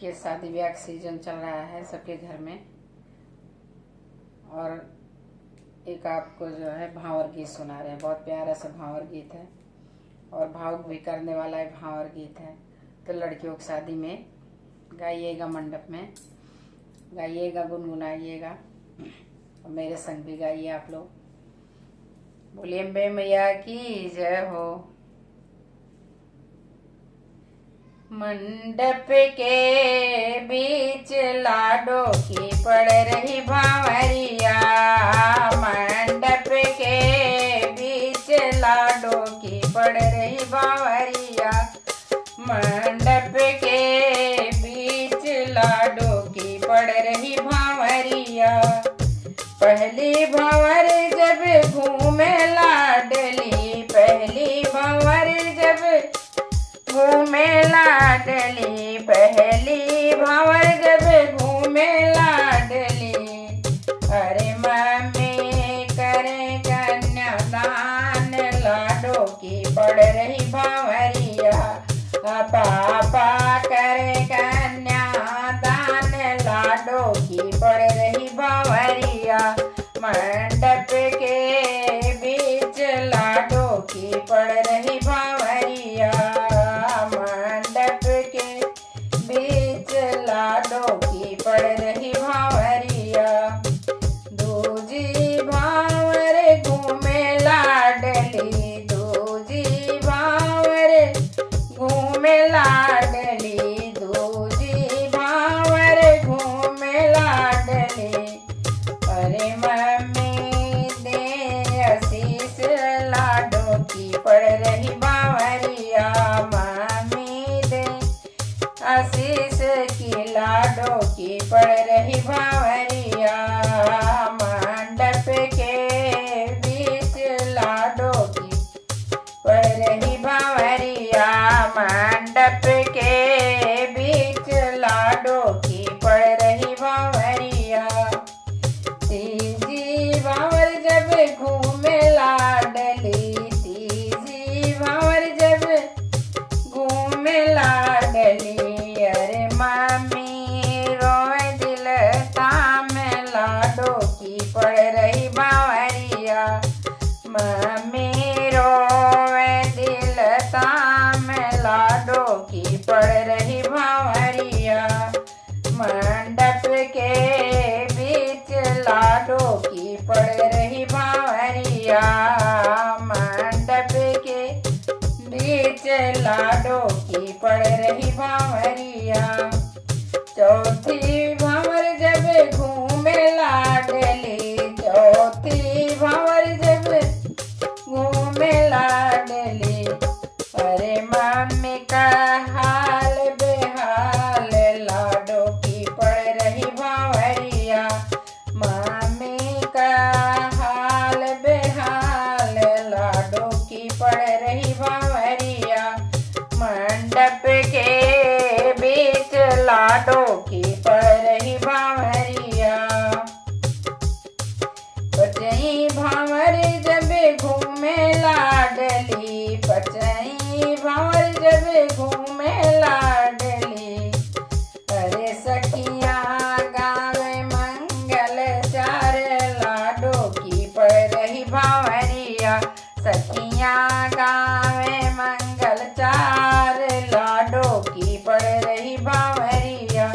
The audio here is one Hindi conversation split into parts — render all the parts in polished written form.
के शादी ब्याह का सीजन चल रहा है सबके घर में। और एक आपको जो है भांवर गीत सुना रहे हैं। बहुत प्यारा सा भांवर गीत है और भावुक भी करने वाला एक भांवर गीत है। तो लड़कियों की शादी में गाइएगा, मंडप में गाइएगा, गुनगुनाइएगा और मेरे संग भी गाइए आप लोग। बोलिए अम्बे मैया की जय हो। मंडप के बीच लाडो की पड़ रही भांवरिया, मंडप के बीच लाडो की पड़ रही भांवरिया, मंडप के बीच लाडो की पड़ रही भांवरिया। पहली भंवर जब घूमे लाडली, पहली भंवर जब घूमे लाडली, पहली भंवर जब घूमे लाडली। अरे मम्मी करे कन्यादान, लाडो की पड़ रही भांवरिया। पापा करे कन्यादान, लाडो की पड़ रही भांवरिया। मंडप के बीच लाडो की पड़ रही भांवरिया, मंडप के बीच लाडो की पड़ रही भांवरिया। दूजी भांवर घूमे लाडली, दूजी भांवर घूमे लाडली, दूजी भांवर घूमे लाडली। अरे मम्मी दे आशीष, लाडो की पड़ रही भांवरिया, मम्मी दे आशीष की लाडो की पड़ रही भांवरिया। मंडप के बीच लाडो की पड़ रही भांवरिया, मंडप के बीच लाडो की पड़ रही भांवरिया। तीजी भांवर जब घूमे लाडली, तीजी भांवर जब घूमे लाडली। अरे मम्मी रोए दिल ताम, लाडो की पड़ रही भांवरिया, मम्मी रोए दिल ताम, लाडो की पड़ रही भांवरिया। मंडप के बीच लाडो की पड़ रही भांवरिया, मंडप के बीच लाडो की पड़ रही भांवरिया। चौथी भांवर जब घूमे लाडली, चौथी भांवर जब घूमे लाडली। अरे मम्मी का हाल बेहाल, लाडो की पड़ रही भांवरिया, मम्मी का हाल बेहाल, लाडो की पड़ रही भांवरिया। मंडप के बीच लाडो की पड़ रही भांवरिया। पचई भांवर जब घूमे लाडली, पचई भांवर जब घूमे लाडली। अरे सखियाँ गावे मंगल चार, लाडो की पड़ रही भांवरिया, सखियाँ गावे मंगल चार, लाडो की पड़ रही भांवरिया।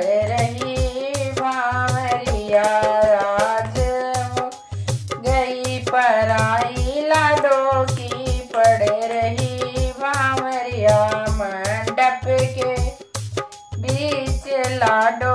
रही भावरिया, आज गई पराई लाडो की पड़ रही भावरिया। मंडप के बीच लाडो